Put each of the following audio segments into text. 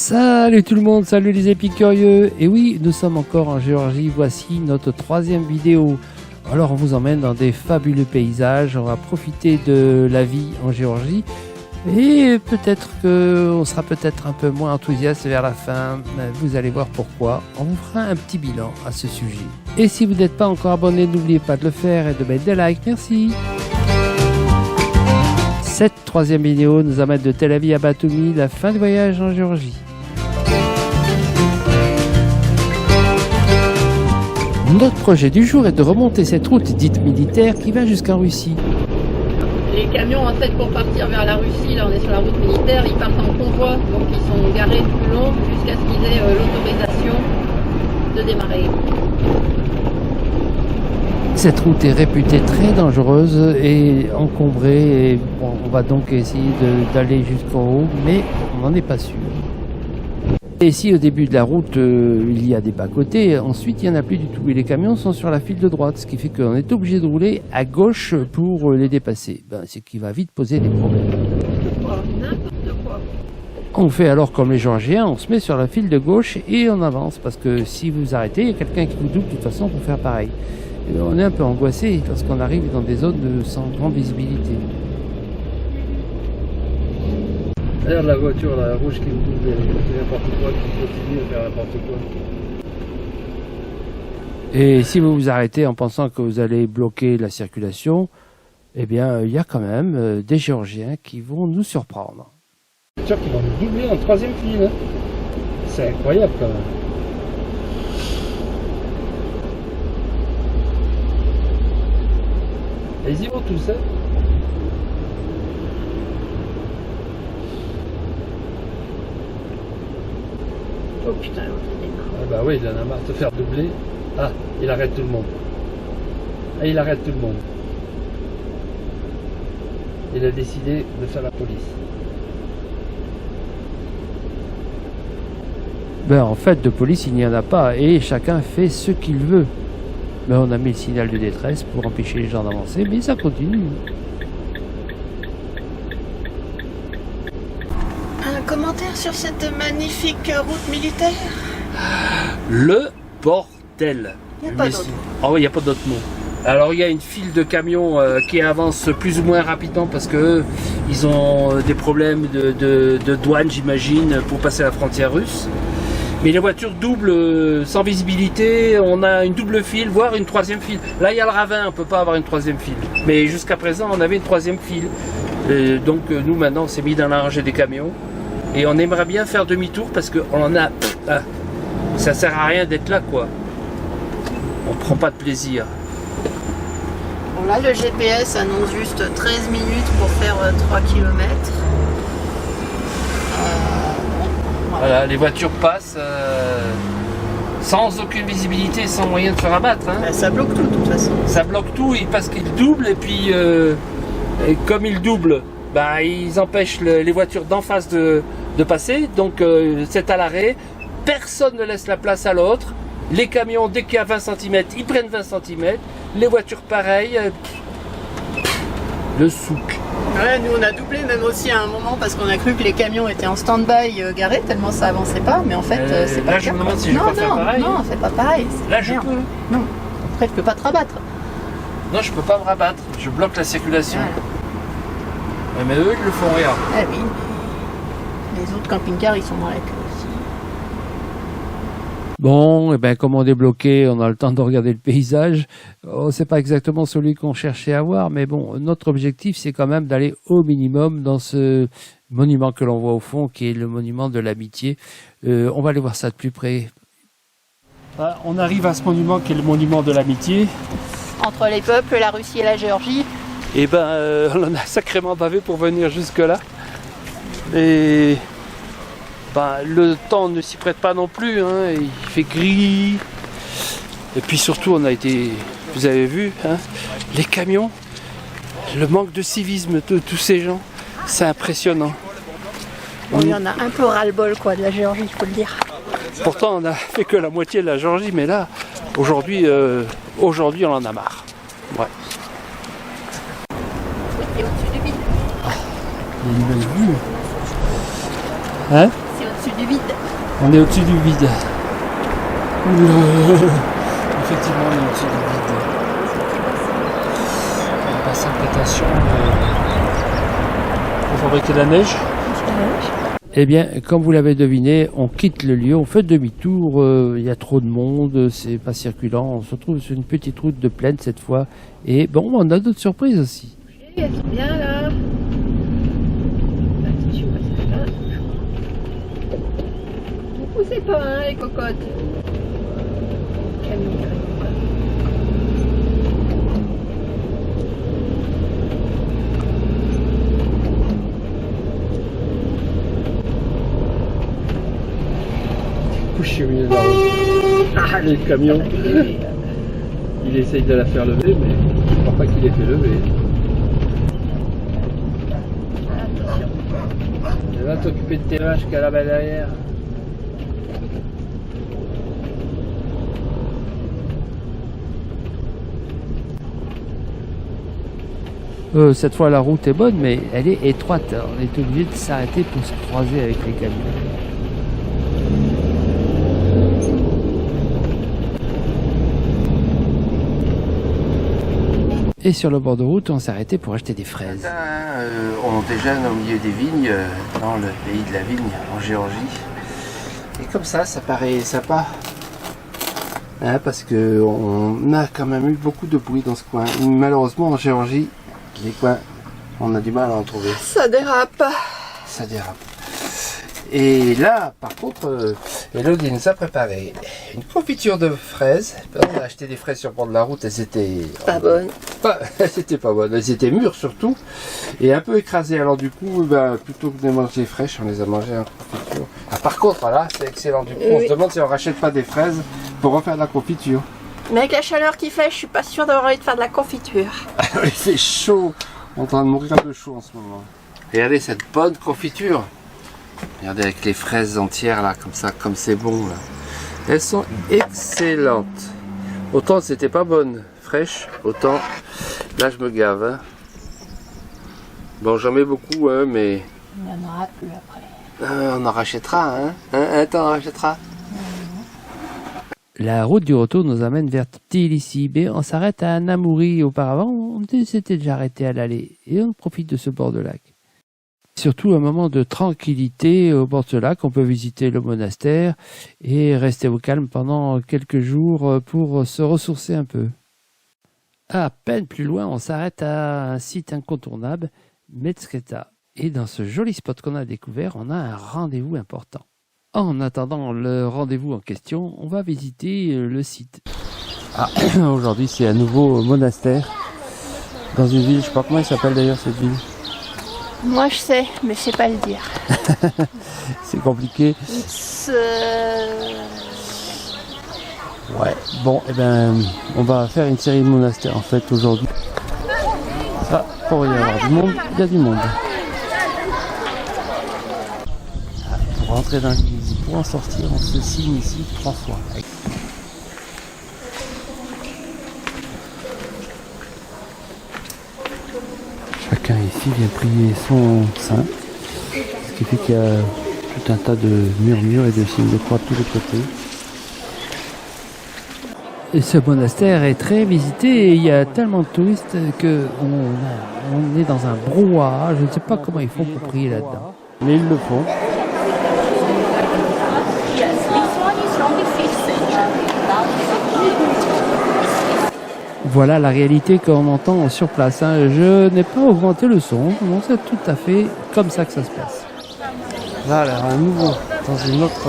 Salut tout le monde, salut les épicurieux. Et oui, nous sommes encore en Géorgie, voici notre 3e vidéo. Alors on vous emmène dans des fabuleux paysages, on va profiter de la vie en Géorgie. Et peut-être qu'on sera peut-être un peu moins enthousiaste vers la fin, vous allez voir pourquoi. On vous fera un petit bilan à ce sujet. Et si vous n'êtes pas encore abonné, n'oubliez pas de le faire et de mettre des likes, merci. Cette 3e vidéo nous amène de Tel Aviv à Batumi, la fin du voyage en Géorgie. Notre projet du jour est de remonter cette route dite militaire qui va jusqu'en Russie. Les camions en tête pour partir vers la Russie, là on est sur la route militaire, ils partent en convoi, donc ils sont garés tout le long jusqu'à ce qu'ils aient l'autorisation de démarrer. Cette route est réputée très dangereuse et encombrée, et bon, on va donc essayer d'aller jusqu'en haut, mais on n'en est pas sûr. Et ici au début de la route, il y a des bas-côtés, ensuite il n'y en a plus du tout, et les camions sont sur la file de droite, ce qui fait qu'on est obligé de rouler à gauche pour les dépasser. Ce qui va vite poser des problèmes. N'importe quoi. On fait alors comme les Géorgiens, on se met sur la file de gauche et on avance, parce que si vous arrêtez, il y a quelqu'un qui vous double de toute façon pour faire pareil. Et on est un peu angoissé lorsqu'on arrive dans des zones sans grande visibilité. Regarde la voiture, la rouge qui me double, qui fait n'importe quoi, qui continue à faire n'importe quoi. Et si vous vous arrêtez en pensant que vous allez bloquer la circulation, eh bien, il y a quand même des Géorgiens qui vont nous surprendre. C'est sûr qu'ils vont nous doubler en 3e file. Hein. C'est incroyable quand même. Et ils y vont tous, hein. Oh putain, l'autre il démarre. Ah bah oui, il en a marre de faire doubler. Ah, il arrête tout le monde. Ah, il arrête tout le monde. Il a décidé de faire la police. En fait, de police, il n'y en a pas, et chacun fait ce qu'il veut. Mais on a mis le signal de détresse pour empêcher les gens d'avancer, mais ça continue. Un commentaire sur cette magnifique route militaire? Le bordel. Il n'y a pas d'autre. Ah oui, il n'y a pas d'autre mot. Alors il y a une file de camions qui avance plus ou moins rapidement parce que ils ont des problèmes de douane, j'imagine, pour passer la frontière russe. Mais les voitures doublent sans visibilité, on a une double file, voire une 3e file. Là il y a le ravin, on ne peut pas avoir une 3e file. Mais jusqu'à présent on avait une 3e file. Donc nous maintenant on s'est mis dans la rangée des camions. Et on aimerait bien faire demi-tour parce qu'on en a... ça sert à rien d'être là quoi. On prend pas de plaisir. Bon là le GPS annonce juste 13 minutes pour faire 3 km. Voilà, les voitures passent sans aucune visibilité, sans moyen de se rabattre. Hein. Ça bloque tout de toute façon. Ça bloque tout parce qu'ils doublent et puis et comme ils doublent, ils empêchent les voitures d'en face de passer. Donc c'est à l'arrêt, personne ne laisse la place à l'autre. Les camions, dès qu'il y a 20 cm, ils prennent 20 cm. Les voitures pareil. Le souk. Ouais, nous on a doublé même aussi à un moment parce qu'on a cru que les camions étaient en stand-by garés tellement ça avançait pas, mais en fait c'est pas là, le je cas. me demande si je peux faire pareil. Non, c'est pas pareil. Là, je merde. peux. Non, après tu peux pas te rabattre. Non, je peux pas me rabattre. Je bloque la circulation. Voilà. Mais eux, ils le font rien. Ah oui, mais les autres camping-cars ils sont dans la queue aussi. Bon, comme on est bloqué, on a le temps de regarder le paysage. Oh, c'est pas exactement celui qu'on cherchait à voir, mais bon, notre objectif, c'est quand même d'aller au minimum dans ce monument que l'on voit au fond, qui est le monument de l'amitié. On va aller voir ça de plus près. On arrive à ce monument qui est le monument de l'amitié. Entre les peuples, la Russie et la Géorgie. Et on en a sacrément bavé pour venir jusque-là. Et le temps ne s'y prête pas non plus, hein. Il fait gris. Et puis surtout, on a été, vous avez vu, hein, les camions, le manque de civisme de tous ces gens, c'est impressionnant. Bon, il y en a un peu ras-le-bol quoi, de la Géorgie, il faut le dire. Pourtant, on a fait que la moitié de la Géorgie, mais là, aujourd'hui, on en a marre. Ouais. Et au-dessus du vide. Il y a une belle vue. Hein ? C'est au-dessus au-dessus du vide. On est au-dessus du vide. Effectivement, on est au-dessus du vide. On va passer en prétention pour fabriquer de la neige. Eh bien, comme vous l'avez deviné, on quitte le lieu, on fait demi-tour, il y a trop de monde, c'est pas circulant, on se retrouve sur une petite route de plaine cette fois, et bon, on a d'autres surprises aussi. Elles sont bien là. Attention à celle-là. Ne poussez pas, hein, les cocottes. Camion qui arrive pas. Couché au milieu de la route. Ah, le camion. Il essaye de la faire lever, mais je ne crois pas qu'il ait fait lever. Attention. Tu vas t'occuper de tes vaches qu'à la bas derrière. Cette fois la route est bonne, mais elle est étroite. On est obligé de s'arrêter pour se croiser avec les camions. Et sur le bord de route, on s'est arrêté pour acheter des fraises. On déjeune au milieu des vignes, dans le pays de la vigne, en Géorgie. Et comme ça paraît sympa. Hein, parce qu'on a quand même eu beaucoup de bruit dans ce coin. Malheureusement, en Géorgie, les coins, on a du mal à en trouver. Ça dérape. Ça dérape. Et là, par contre, Elodie nous a préparé une confiture de fraises. On a acheté des fraises sur le bord de la route, elles étaient Pas bonne. C'était pas bonne, elles étaient mûres surtout et un peu écrasées. Alors du coup, plutôt que de les manger fraîches, on les a mangées en confiture. Ah, par contre, là, c'est excellent. Du coup, on se demande si on rachète pas des fraises pour refaire de la confiture. Mais avec la chaleur qu'il fait, je suis pas sûre d'avoir envie de faire de la confiture. Il fait chaud, on est en train de mourir de chaud en ce moment. Regardez cette bonne confiture. Regardez avec les fraises entières là, comme ça, comme c'est bon là. Elles sont excellentes. Autant c'était pas bonne, fraîche, autant là je me gave. Hein. Bon, j'en mets beaucoup, hein, mais Il n'y en aura plus après. on en rachètera, hein. Un temps on rachètera. La route du retour nous amène vers Tbilissi. On s'arrête à Namouri. Auparavant, on s'était déjà arrêté à l'aller et on profite de ce bord de lac. Surtout un moment de tranquillité au bord de ce lac. On peut visiter le monastère et rester au calme pendant quelques jours pour se ressourcer un peu. À peine plus loin, on s'arrête à un site incontournable, Metskheta. Et dans ce joli spot qu'on a découvert, on a un rendez-vous important. En attendant le rendez-vous en question, on va visiter le site. Ah, aujourd'hui c'est un nouveau monastère dans une ville, je sais pas comment il s'appelle d'ailleurs cette ville. Moi je sais, mais je sais pas le dire. C'est compliqué. Ouais, bon, et ben, on va faire une série de monastères en fait aujourd'hui. Ça, pour y avoir du monde, il y a du monde. Pour rentrer dans l'église, pour en sortir, on se signe ici 3 fois. Chacun ici vient prier son saint, ce qui fait qu'il y a tout un tas de murmures et de signes de croix de tous les côtés. Et ce monastère est très visité et il y a tellement de touristes qu'on est dans un brouhaha. Je ne sais pas comment ils font pour prier là-dedans, mais ils le font. Voilà la réalité qu'on entend sur place. Hein. Je n'ai pas augmenté le son, non, c'est tout à fait comme ça que ça se passe. Là, à nouveau, dans une autre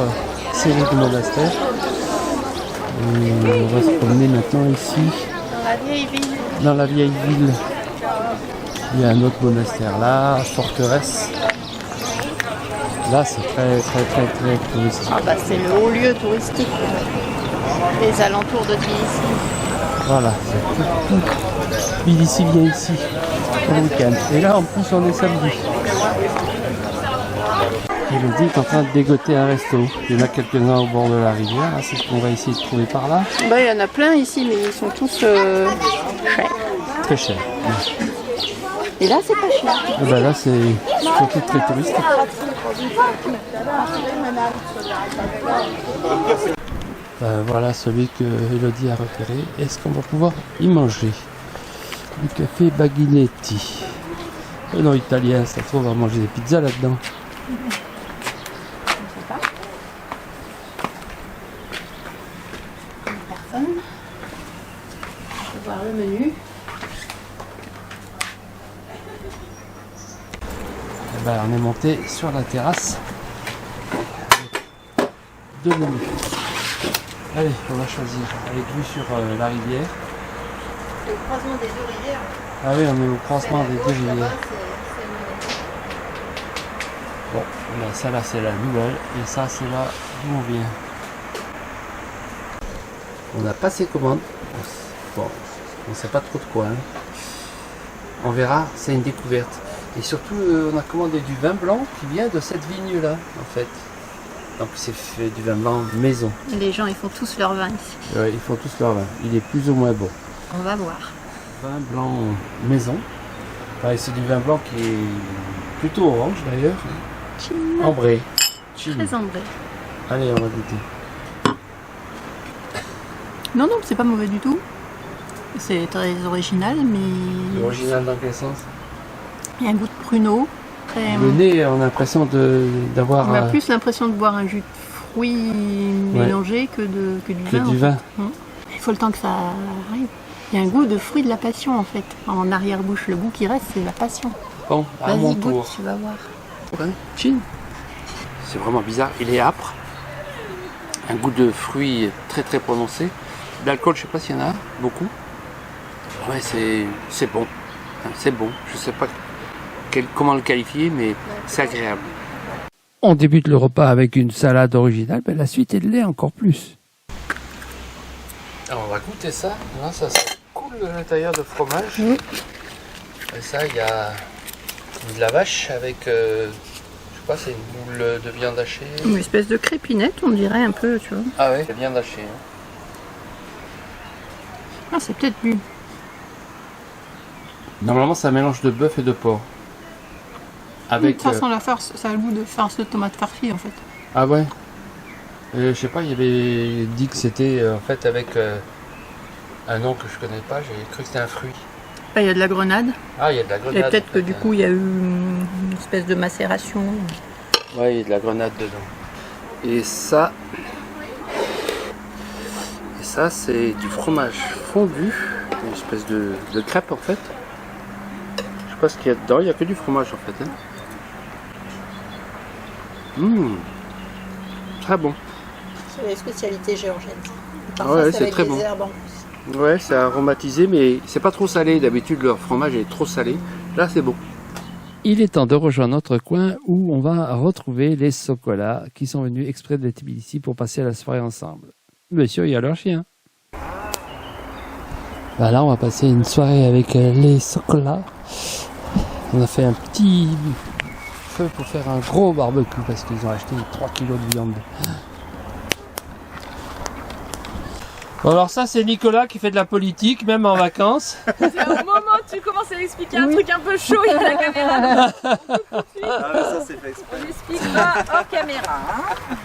série de monastères. Et on va se promener maintenant ici. Dans la vieille ville. Dans la vieille ville. Il y a un autre monastère là, forteresse. Là, c'est très touristique. Ah bah c'est le haut lieu touristique. Les alentours de Tbilissi. Voilà, c'est tout. Tbilissi vient ici, pour le week-end. Et là, en plus, on est samedi. Elodie est en train de dégoter un resto. Il y en a quelques-uns au bord de la rivière. C'est ce qu'on va essayer de trouver par là. Bah il y en a plein ici, mais ils sont tous chers. Très cher. Et là, c'est pas cher. Et ben là, c'est surtout très touristique. Voilà celui que Elodie a repéré. Est-ce qu'on va pouvoir y manger? Le café Baghinetti. Non, italien, ça se trouve à manger des pizzas là-dedans. Personne. Je vais voir le menu. Et ben, on est monté sur la terrasse. Deux menus. Allez, on va choisir. Avec vue sur la rivière. C'est le croisement des deux rivières. Ah oui, on est au croisement des deux rivières. Bon, là, ça là c'est la nouvelle et ça c'est là d'où on vient. On a passé commande. Bon, on ne sait pas trop de quoi. Hein. On verra, c'est une découverte. Et surtout, on a commandé du vin blanc qui vient de cette vigne là, en fait. Donc c'est fait du vin blanc maison. Les gens, ils font tous leur vin ici. Ouais, ils font tous leur vin. Il est plus ou moins bon. On va voir. Vin blanc maison. Ouais, c'est du vin blanc qui est plutôt orange d'ailleurs. Chine. Ambré. Chine. Très ambré. Allez, on va goûter. Non, c'est pas mauvais du tout. C'est très original, mais L'original dans quel sens? il y a un goût de pruneau. Très... Le nez, on a l'impression d'avoir On a plus l'impression de boire un jus de fruits mélangé que du vin. Il faut le temps que ça arrive. Il y a un goût de fruit de la passion en fait. En arrière-bouche, le goût qui reste, c'est la passion. Bon, à mon Vas-y, tour. goûte, tu vas voir. Ouais, Chine. C'est vraiment bizarre. Il est âpre. Un goût de fruits très très prononcé. D'alcool, je sais pas s'il y en a beaucoup. Ouais, c'est bon. C'est bon. Je sais pas comment le qualifier, mais c'est agréable. On débute le repas avec une salade originale, mais la suite est de lait encore plus. Alors on va goûter ça. Là, ça coule à l'intérieur de fromage. Et ça, il y a de la vache avec, je sais pas, c'est une boule de viande hachée. Une espèce de crépinette, on dirait un peu, tu vois. Ah ouais, c'est viande hachée. Hein. Ah, c'est peut-être du. Normalement, c'est un mélange de bœuf et de porc. Avec. Ça sent la farce, ça a le goût de farce de tomate farcie en fait. Ah ouais. Je sais pas, il y avait dit que c'était en fait avec un nom que je connais pas. J'ai cru que c'était un fruit. Là, il y a de la grenade. Ah, il y a de la grenade. Et peut-être que du coup, il y a eu une espèce de macération. Ouais, il y a de la grenade dedans. Et ça c'est du fromage fondu, une espèce de crêpe en fait. Je sais pas ce qu'il y a dedans, il n'y a que du fromage en fait. Hein. Très bon. C'est les spécialités géorgiennes. Ouais, c'est très bon. Herbes en plus. Ouais, c'est aromatisé, mais c'est pas trop salé. D'habitude, leur fromage est trop salé. Là, c'est bon. Il est temps de rejoindre notre coin où on va retrouver les Sokola qui sont venus exprès de Tbilissi pour passer la soirée ensemble. Monsieur et leur chien. Bah là, on va passer une soirée avec les Sokola. On a fait un petit feu pour faire un gros barbecue parce qu'ils ont acheté 3 kilos de viande. Bon, alors ça, c'est Nicolas qui fait de la politique, même en vacances. C'est au moment où tu commences à expliquer un truc un peu chaud, il y a la caméra. Ah mais ça c'est fait exprès. On n'explique pas hors caméra. Hein.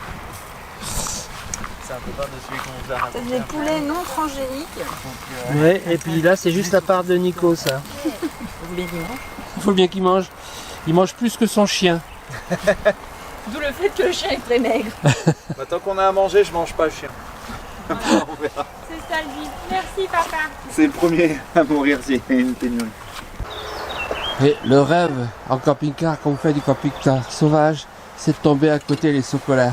C'est un peu pas de celui qu'on vous a raconté. C'est des poulets non transgéniques. Ouais, et puis là, c'est juste la part de Nico, ça. Il faut bien qu'il mange. Il mange plus que son chien. D'où le fait que le chien est très maigre. Bah, tant qu'on a à manger, je mange pas le chien. On verra. C'est ça le but. Merci papa. C'est le premier à mourir s'il y a une pénurie. Et le rêve en camping-car, quand vous faites du camping-car sauvage, c'est de tomber à côté les Sokola.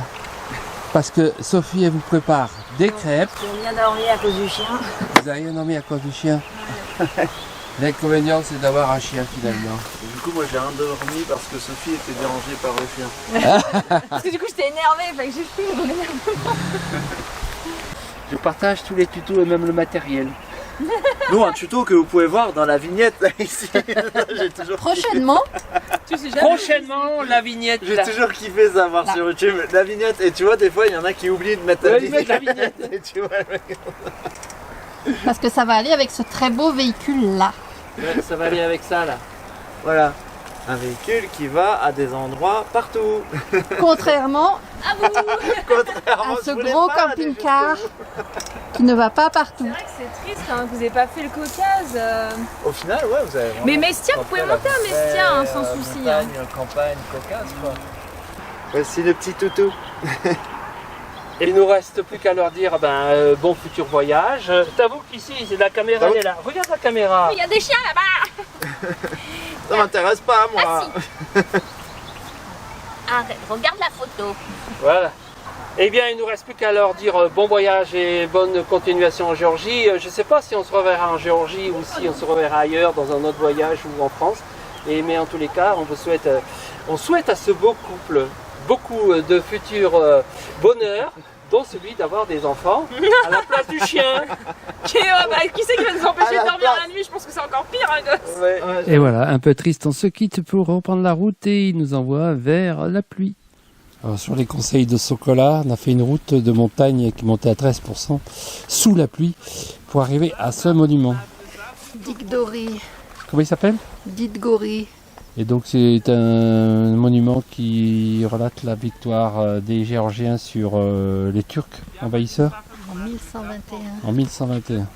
Parce que Sophie, elle vous prépare des crêpes. On vient dormir à cause du chien. Vous n'avez rien dormi à cause du chien. L'inconvénient, c'est d'avoir un chien finalement. Et du coup, moi j'ai endormi parce que Sophie était dérangée par le chien. Parce que du coup j'étais énervée, fait que j'ai fait mon énervement. Je partage tous les tutos et même le matériel. Nous, un tuto que vous pouvez voir dans la vignette ici. J'ai toujours Prochainement, Tu sais jamais. Prochainement, la vignette. J'ai là. toujours kiffé savoir sur YouTube la vignette. Et tu vois, des fois, il y en a qui oublient de mettre la Ouais, ils mettent la vignette. Et tu vois, le mec. parce que ça va aller avec ce très beau véhicule là. Ouais, ça va aller avec ça, là. Voilà. Un véhicule qui va à des endroits partout. Contrairement Contrairement à ce gros camping-car qui ne va pas partout. C'est vrai que c'est triste hein, que vous n'ayez pas fait le Caucase. Au final, ouais, vous avez vraiment... Mais Mestia, vous pouvez monter à Mestia hein, sans souci. Hein. Campagne, Caucase, quoi. Voici le petit toutou. Et il nous reste plus qu'à leur dire bon futur voyage. T'avoue qu'ici, la caméra elle est là. Regarde la caméra. Il y a des chiens là-bas. Ça m'intéresse pas, moi. Ah, arrête, regarde la photo. Voilà. Eh bien, il nous reste plus qu'à leur dire bon voyage et bonne continuation en Géorgie. Je ne sais pas si on se reverra en Géorgie ou si on se reverra ailleurs dans un autre voyage ou en France. Mais en tous les cas, on souhaite à ce beau couple beaucoup de futurs bonheurs, dont celui d'avoir des enfants à la place du chien. Qui c'est qui va nous empêcher de dormir la nuit? Je pense que c'est encore pire, un gosse. Ouais. Et voilà, un peu triste, on se quitte pour reprendre la route et il nous envoie vers la pluie. Alors, sur les conseils de Sokola, on a fait une route de montagne qui montait à 13% sous la pluie pour arriver à ce monument. Didgori. Comment il s'appelle? Didgori. Et donc c'est un monument qui relate la victoire des Géorgiens sur les Turcs envahisseurs En 1121. en 1121.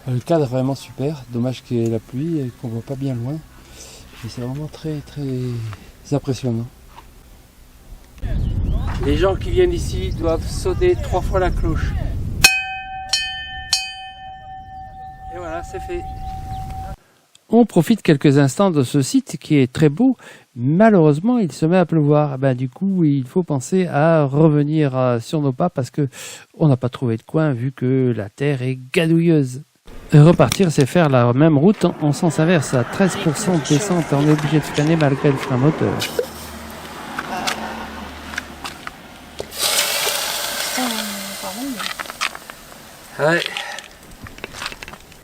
Le cadre est vraiment super, dommage qu'il y ait la pluie et qu'on voit pas bien loin. Mais c'est vraiment très très impressionnant. Les gens qui viennent ici doivent sonner 3 fois la cloche. Et voilà, c'est fait. On profite quelques instants de ce site qui est très beau. Malheureusement, il se met à pleuvoir. Du coup, il faut penser à revenir sur nos pas parce que on n'a pas trouvé de coin vu que la terre est gadouilleuse. Repartir, c'est faire la même route en sens inverse à 13% de descente. On est obligé de freiner malgré le frein moteur. Ouais.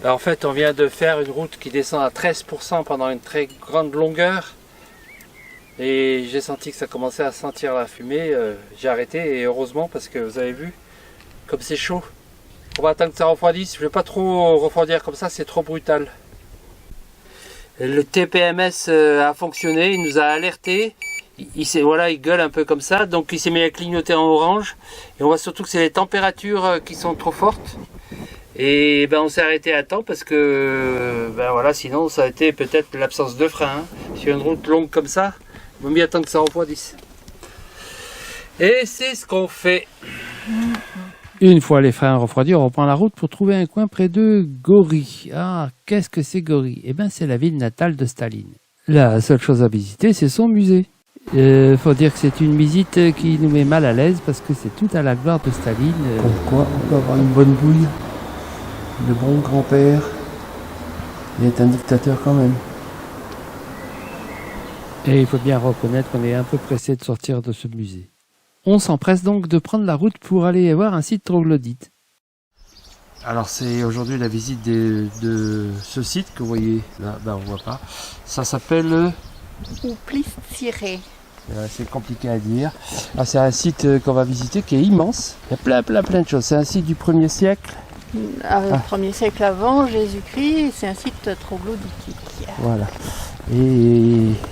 En fait, on vient de faire une route qui descend à 13% pendant une très grande longueur. Et j'ai senti que ça commençait à sentir la fumée. J'ai arrêté et heureusement parce que vous avez vu, comme c'est chaud. On va attendre que ça refroidisse. Je ne vais pas trop refroidir comme ça, c'est trop brutal. Le TPMS a fonctionné, il nous a alerté. Il gueule un peu comme ça, donc il s'est mis à clignoter en orange. Et on voit surtout que c'est les températures qui sont trop fortes. Et on s'est arrêté à temps parce que sinon ça a été peut-être l'absence de frein. Sur une route longue comme ça, il vaut mieux attendre que ça refroidisse. Et c'est ce qu'on fait. Une fois les freins refroidis, on reprend la route pour trouver un coin près de Gori. Ah, qu'est-ce que c'est Gori? C'est la ville natale de Staline. La seule chose à visiter, c'est son musée. Faut dire que c'est une visite qui nous met mal à l'aise parce que c'est tout à la gloire de Staline. Pourquoi on peut avoir une bonne bouille? Le bon grand-père, il est un dictateur quand même. Et il faut bien reconnaître qu'on est un peu pressé de sortir de ce musée. On s'empresse donc de prendre la route pour aller voir un site troglodyte. Alors c'est aujourd'hui la visite de ce site que vous voyez là, on voit pas. Ça s'appelle Ouplistire. c'est compliqué à dire. C'est un site qu'on va visiter qui est immense. Il y a plein de choses. C'est un site du 1er siècle. 1er siècle avant Jésus-Christ, c'est un site troglodytique. Voilà. Et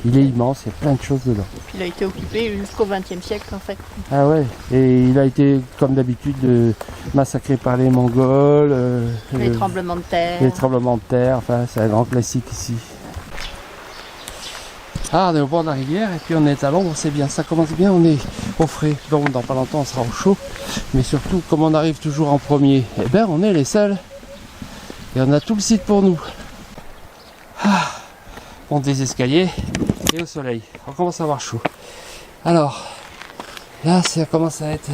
il est immense, il y a plein de choses dedans. Et puis il a été occupé jusqu'au XXe siècle en fait. Ah ouais, et il a été comme d'habitude massacré par les Mongols. Les tremblements de terre. Les tremblements de terre, c'est un grand classique ici. On est au bord de la rivière et puis on est à l'ombre, c'est bien, ça commence bien, on est au frais. Donc dans pas longtemps on sera au chaud, mais surtout comme on arrive toujours en premier, on est les seuls et on a tout le site pour nous. On monte des escaliers et au soleil, on commence à avoir chaud. Alors là ça commence à être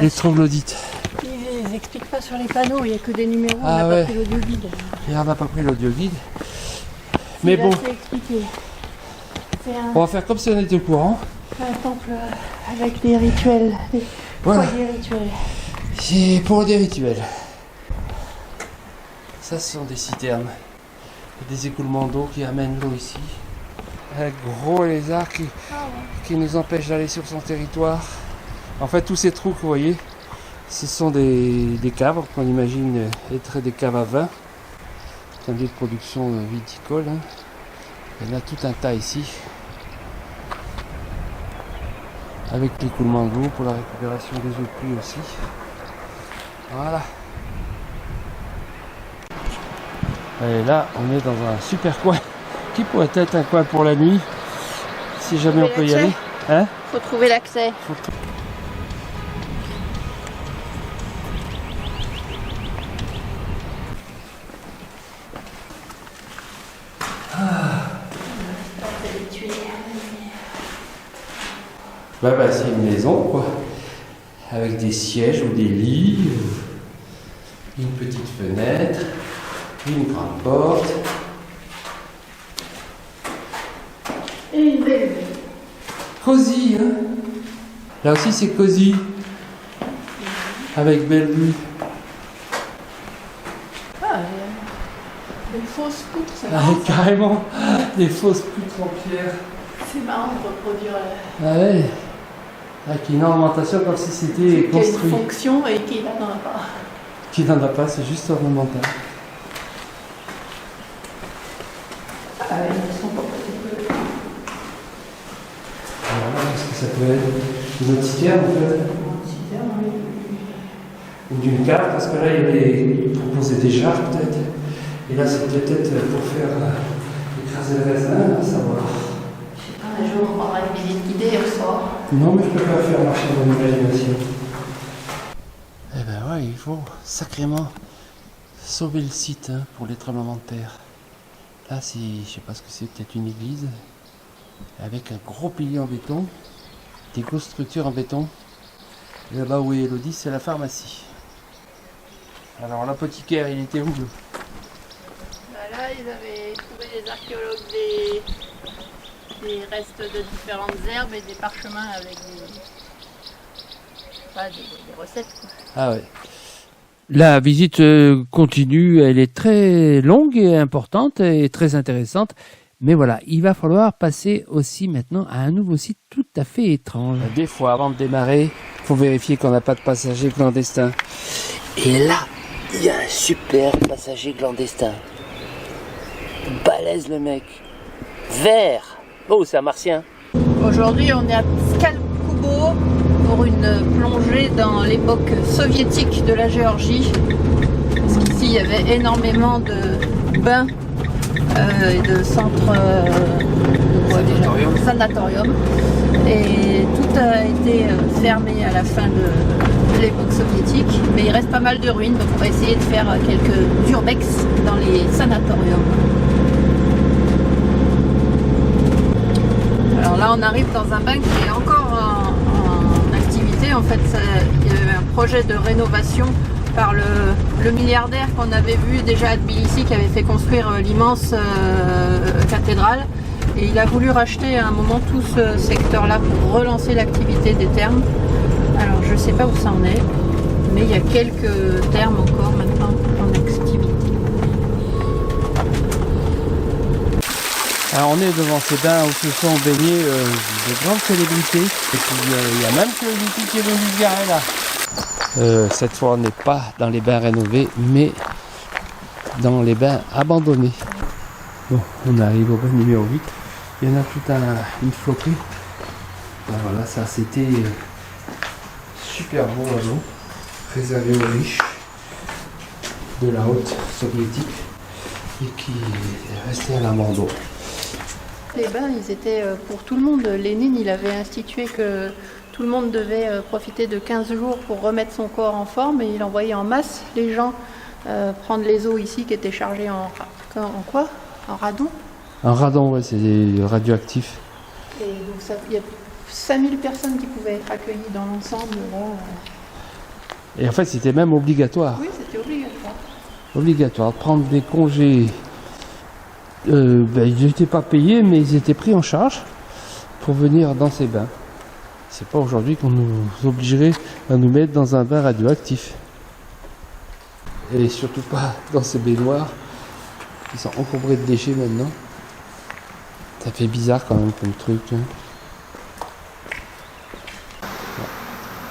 les troglodytes. Ils n'expliquent pas sur les panneaux, il n'y a que des numéros, on n'a pas pris l'audio guide. Et on n'a pas pris l'audio guide. Mais bon. On va faire comme si on était au courant. Un temple avec des rituels, des foyers rituels. C'est pour des rituels. Ça, ce sont des citernes. Des écoulements d'eau qui amènent l'eau ici. Un gros lézard qui nous empêche d'aller sur son territoire. En fait, tous ces trous que vous voyez, ce sont des caves qu'on imagine être des caves à vin. C'est un lieu de production viticole. Hein. Il y en a tout un tas ici. Avec l'écoulement de l'eau pour la récupération des eaux de pluie aussi. Voilà. Et là, on est dans un super coin qui pourrait être un coin pour la nuit, si jamais on peut y aller. Hein? Faut trouver l'accès. Bah, c'est une maison quoi, avec des sièges ou des lits, une petite fenêtre, une grande porte. Et une belle vue. Cosy, hein? Là aussi c'est cosy, avec belle vue. Ah, des fausses poutres, c'est Ah, marrant. carrément, des fausses poutres en pierre. C'est marrant de reproduire Ah ouais, avec une ornementation comme si c'était qui a une construit. fonction et qui là n'en a pas. Qui n'en a pas, c'est juste ornemental. Ah, ils sont pas Voilà, est-ce que ça peut être une autre citerne en fait? Ou d'une carte, parce que là il proposait des jarres peut-être. Et là c'est peut-être pour faire écraser le raisin, à savoir. Un jour, on aura une visite guidée au soir. Non, mais je peux pas faire marcher mon imagination. Eh ben ouais, il faut sacrément sauver le site hein, pour les tremblements de terre. Là, c'est, je sais pas ce que c'est, peut-être une église avec un gros pilier en béton, des grosses structures en béton. Et là-bas où est Elodie, c'est la pharmacie. Alors l'apothicaire, il était où? Là, ils avaient trouvé les archéologues des restes de différentes herbes et des parchemins avec des recettes. Quoi. Ah ouais. La visite continue, elle est très longue et importante et très intéressante. Mais voilà, il va falloir passer aussi maintenant à un nouveau site tout à fait étrange. Des fois, avant de démarrer, il faut vérifier qu'on n'a pas de passagers clandestins. Et là, il y a un super passager clandestin. Balèze le mec. Vert. Oh, c'est un martien. Aujourd'hui, on est à Tskal-Kubo pour une plongée dans l'époque soviétique de la Géorgie. Parce qu'ici, il y avait énormément de bains et de centres sanatorium. Et tout a été fermé à la fin de l'époque soviétique. Mais il reste pas mal de ruines, donc on va essayer de faire quelques urbex dans les sanatoriums. Alors là, on arrive dans un bain qui est encore en activité. En fait, il y avait un projet de rénovation par le milliardaire qu'on avait vu déjà à Tbilissi, qui avait fait construire l'immense cathédrale. Et il a voulu racheter à un moment tout ce secteur-là pour relancer l'activité des thermes. Alors, je ne sais pas où ça en est, mais il y a quelques thermes encore maintenant en activité. Alors on est devant ces bains où se sont baignés de grandes célébrités. Et puis il y a même que Elodie qui est venu se garer là. Cette fois on n'est pas dans les bains rénovés, mais dans les bains abandonnés. Bon, on arrive au bain numéro 8. Il y en a toute une flopée. Ben voilà, ça c'était super beau à l'eau, réservé aux riches de la haute soviétique et qui est resté à l'abandon. Les bains, ils étaient pour tout le monde. Lénine, il avait institué que tout le monde devait profiter de 15 jours pour remettre son corps en forme et il envoyait en masse les gens prendre les eaux ici qui étaient chargées en quoi? En radon. Un radon, ouais, c'est radioactif. Et donc il y a 5000 personnes qui pouvaient être accueillies dans l'ensemble. Et en fait, c'était même obligatoire. Oui, c'était obligatoire. Obligatoire de prendre des congés. Ils n'étaient pas payés, mais ils étaient pris en charge pour venir dans ces bains. C'est pas aujourd'hui qu'on nous obligerait à nous mettre dans un bain radioactif. Et surtout pas dans ces baignoires qui sont encombrées de déchets maintenant. Ça fait bizarre quand même comme truc. Hein.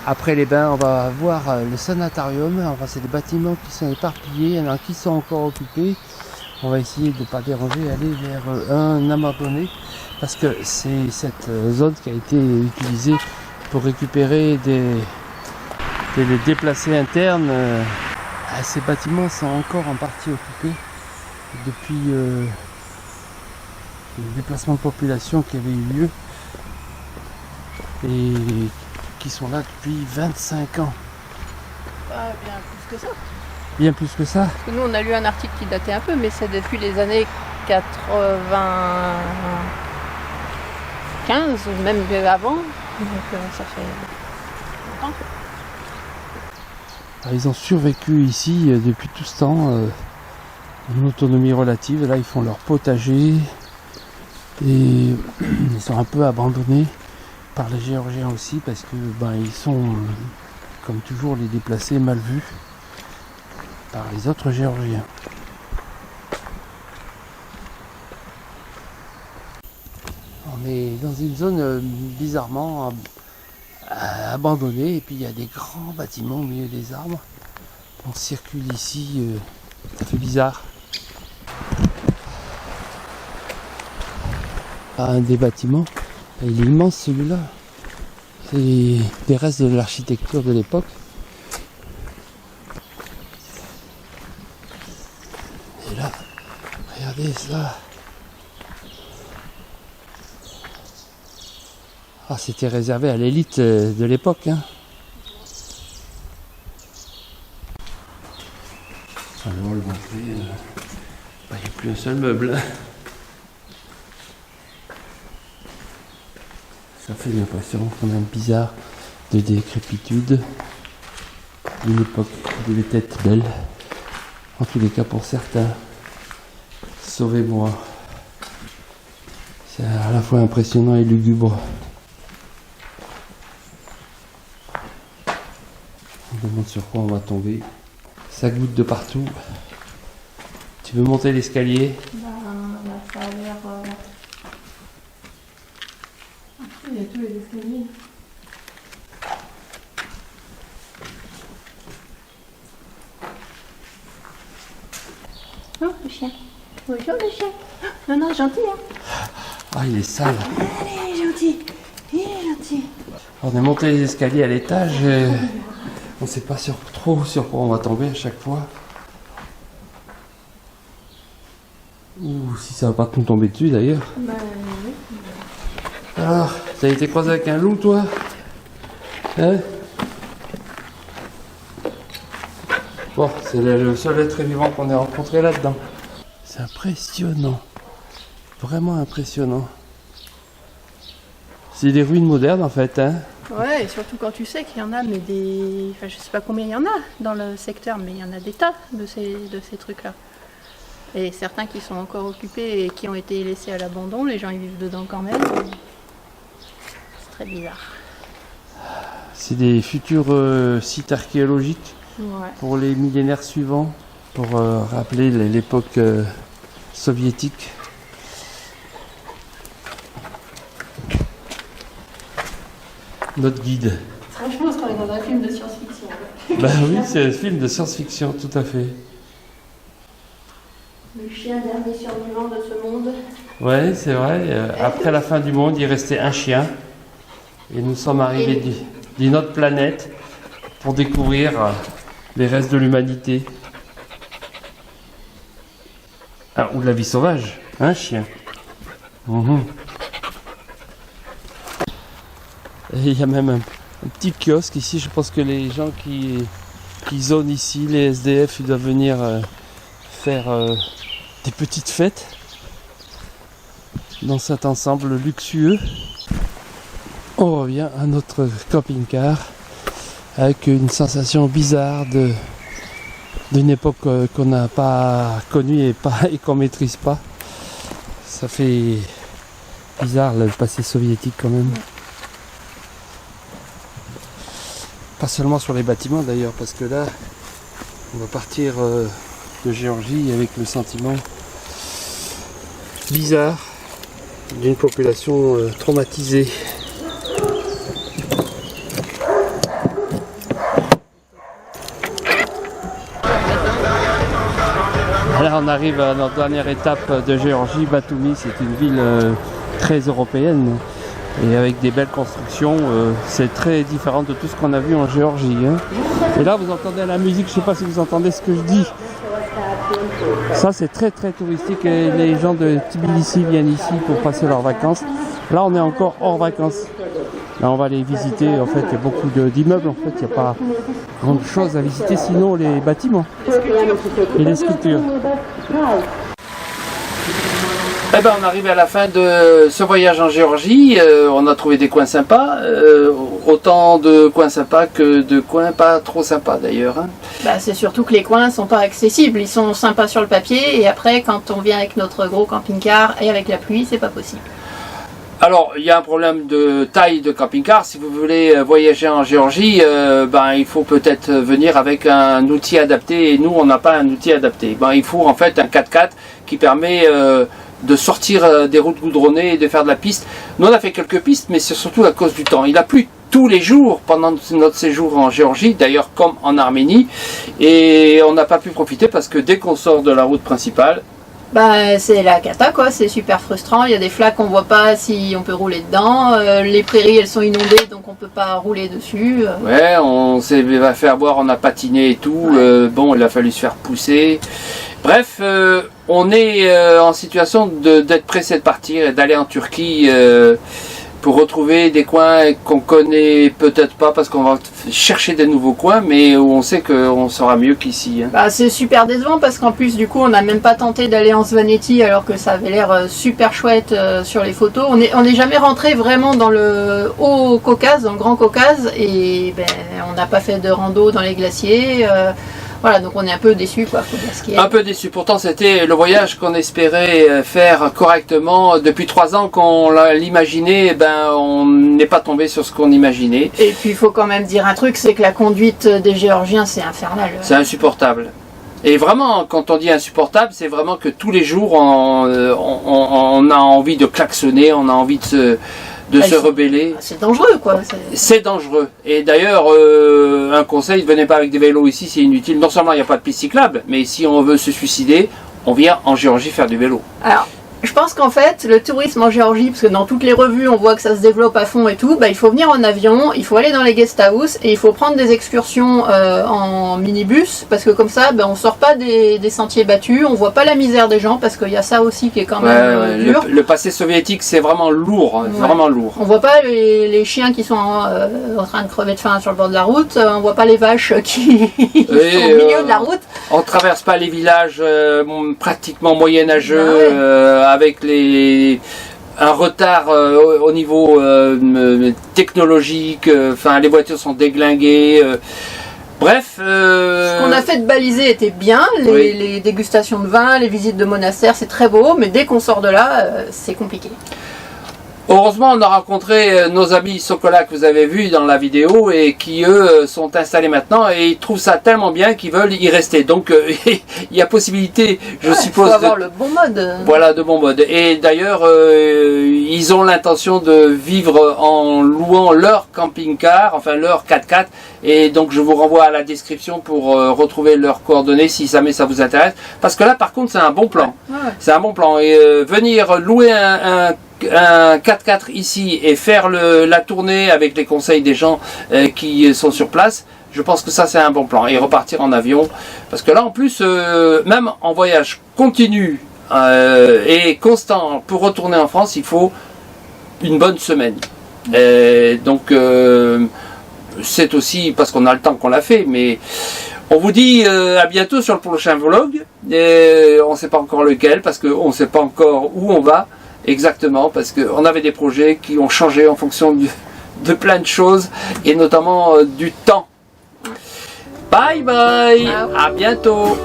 Après les bains, on va voir le sanatorium. Enfin, c'est des bâtiments qui sont éparpillés, il y en a qui sont encore occupés. On va essayer de ne pas déranger, aller vers un abandonné, parce que c'est cette zone qui a été utilisée pour récupérer des déplacés internes. Ces bâtiments sont encore en partie occupés depuis le déplacement de population qui avait eu lieu et qui sont là depuis 25 ans. Ah, bien plus que ça. Bien plus que ça. Parce que nous, on a lu un article qui datait un peu, mais c'est depuis les années 95, même avant. Donc ça fait longtemps. Ils ont survécu ici depuis tout ce temps, en autonomie relative. Là, ils font leur potager et ils sont un peu abandonnés par les Géorgiens aussi parce que ils sont, comme toujours, les déplacés mal vus par les autres Géorgiens. On est dans une zone bizarrement abandonnée et puis il y a des grands bâtiments au milieu des arbres. On circule ici, ça fait bizarre. Un des bâtiments, il est immense celui-là. C'est des restes de l'architecture de l'époque. Et là, regardez ça. Ah, c'était réservé à l'élite de l'époque. Hein. Alors, le montrer, il n'y a plus un seul meuble. Ça fait l'impression quand même bizarre de décrépitude d'une époque qui devait être belle. En tous les cas pour certains. Sauvez-moi. C'est à la fois impressionnant et lugubre. On demande sur quoi on va tomber. Ça goutte de partout. Tu veux monter l'escalier? Ça a l'air... Il y a tous les escaliers. Oh, le chien. Bonjour le chien. Non, non, gentil, hein. Ah, il est sale. Allez, il est gentil. Il est gentil. On est monté les escaliers à l'étage et on ne sait pas trop sur quoi on va tomber à chaque fois. Ou si ça va pas nous tomber dessus d'ailleurs. Bah oui. Alors, t'as été croisé avec un loup toi? Hein? Bon, c'est le seul être vivant qu'on ait rencontré là-dedans. C'est impressionnant. Vraiment impressionnant. C'est des ruines modernes en fait, hein? Ouais, et surtout quand tu sais qu'il y en a, mais des... Enfin, je sais pas combien il y en a dans le secteur, mais il y en a des tas de ces trucs-là. Et certains qui sont encore occupés et qui ont été laissés à l'abandon, les gens y vivent dedans quand même. C'est très bizarre. C'est des futurs sites archéologiques pour les millénaires suivants, pour rappeler l'époque soviétique. Notre guide. Franchement, on se croirait dans un film de science-fiction. Bah oui, c'est un film de science-fiction, tout à fait. Le chien dernier survivant de ce monde. Ouais, c'est vrai. Après la fin du monde, il restait un chien. Et nous sommes arrivés d'une autre planète pour découvrir les restes de l'humanité. Ah, ou de la vie sauvage. Un chien. Et il y a même un petit kiosque ici. Je pense que les gens qui zonent ici, les SDF, ils doivent venir faire des petites fêtes dans cet ensemble luxueux. On revient à notre camping-car avec une sensation bizarre d'une époque qu'on n'a pas connue et qu'on maîtrise pas. Ça fait bizarre le passé soviétique quand même. Pas seulement sur les bâtiments d'ailleurs, parce que là on va partir de Géorgie avec le sentiment bizarre d'une population traumatisée. Voilà, on arrive à notre dernière étape de Géorgie. Batumi, c'est une ville très européenne et avec des belles constructions. C'est très différent de tout ce qu'on a vu en Géorgie. Hein. Et là, vous entendez la musique, je ne sais pas si vous entendez ce que je dis. Ça, c'est très très touristique et les gens de Tbilissi viennent ici pour passer leurs vacances. Là, on est encore hors vacances. Là, on va les visiter. En fait, il y a beaucoup d'immeubles. En fait, il n'y a pas grand chose à visiter, sinon les bâtiments et les sculptures. Eh ben, on arrive à la fin de ce voyage en Géorgie. On a trouvé des coins sympas, autant de coins sympas que de coins pas trop sympas d'ailleurs. Hein. Bah, c'est surtout que les coins sont pas accessibles. Ils sont sympas sur le papier et après, quand on vient avec notre gros camping-car et avec la pluie, c'est pas possible. Alors, il y a un problème de taille de camping-car. Si vous voulez voyager en Géorgie, il faut peut-être venir avec un outil adapté. Et nous, on n'a pas un outil adapté. Il faut en fait un 4x4 qui permet de sortir des routes goudronnées et de faire de la piste. Nous, on a fait quelques pistes, mais c'est surtout à cause du temps. Il a plu tous les jours pendant notre séjour en Géorgie, d'ailleurs comme en Arménie. Et on n'a pas pu profiter parce que dès qu'on sort de la route principale, c'est la cata quoi, c'est super frustrant, il y a des flaques qu'on voit pas si on peut rouler dedans, les prairies elles sont inondées donc on peut pas rouler dessus. Ouais, on s'est fait boire, on a patiné et tout, ouais. Il a fallu se faire pousser. Bref, on est en situation d'être pressé de partir et d'aller en Turquie pour retrouver des coins qu'on connaît peut-être pas parce qu'on va chercher des nouveaux coins, mais où on sait qu'on sera mieux qu'ici. Hein. C'est super décevant parce qu'en plus du coup on n'a même pas tenté d'aller en Svaneti alors que ça avait l'air super chouette sur les photos. On n'est jamais rentré vraiment dans le haut Caucase, dans le Grand Caucase et on n'a pas fait de rando dans les glaciers. Voilà, donc on est un peu déçu quoi. Un peu déçu, pourtant c'était le voyage qu'on espérait faire correctement. Depuis 3 ans qu'on l'imaginait, on n'est pas tombé sur ce qu'on imaginait. Et puis il faut quand même dire un truc, c'est que la conduite des Géorgiens c'est infernal. C'est insupportable. Et vraiment, quand on dit insupportable, c'est vraiment que tous les jours on a envie de klaxonner, on a envie de se rebeller. C'est dangereux quoi. C'est dangereux. Et d'ailleurs, un conseil, ne venez pas avec des vélos ici, c'est inutile. Non seulement il n'y a pas de piste cyclable, mais si on veut se suicider, on vient en Géorgie faire du vélo. Alors, je pense qu'en fait, le tourisme en Géorgie, parce que dans toutes les revues, on voit que ça se développe à fond et tout, il faut venir en avion, il faut aller dans les guest house et il faut prendre des excursions en minibus, parce que comme ça, on sort pas des sentiers battus, on voit pas la misère des gens, parce qu'il y a ça aussi qui est quand même dur. Le passé soviétique, c'est vraiment lourd, vraiment lourd. On voit pas les chiens qui sont en train de crever de faim sur le bord de la route, on voit pas les vaches qui sont au milieu de la route. On traverse pas les villages pratiquement moyenâgeux, avec un retard au niveau technologique, les voitures sont déglinguées. Bref. Ce qu'on a fait de balisé était bien, les dégustations de vin, les visites de monastères, c'est très beau, mais dès qu'on sort de là, c'est compliqué. Heureusement, on a rencontré nos amis Sokola que vous avez vus dans la vidéo et qui, eux, sont installés maintenant et ils trouvent ça tellement bien qu'ils veulent y rester. Donc, il y a possibilité, je suppose... Il faut avoir le bon mode. Voilà, de bon mode. Et d'ailleurs, ils ont l'intention de vivre en louant leur camping-car, enfin leur 4x4. Et donc, je vous renvoie à la description pour retrouver leurs coordonnées si jamais ça vous intéresse. Parce que là, par contre, c'est un bon plan. Ouais. C'est un bon plan. Et venir louer un 4x4 ici et faire la tournée avec les conseils des gens qui sont sur place, je pense que ça c'est un bon plan. Et repartir en avion, parce que là en plus, même en voyage continu et constant pour retourner en France, il faut une bonne semaine. Donc c'est aussi parce qu'on a le temps qu'on l'a fait, mais on vous dit à bientôt sur le prochain vlog. Et on ne sait pas encore lequel, parce qu'on ne sait pas encore où on va. Exactement, parce qu'on avait des projets qui ont changé en fonction de plein de choses, et notamment du temps. Bye bye, à bientôt.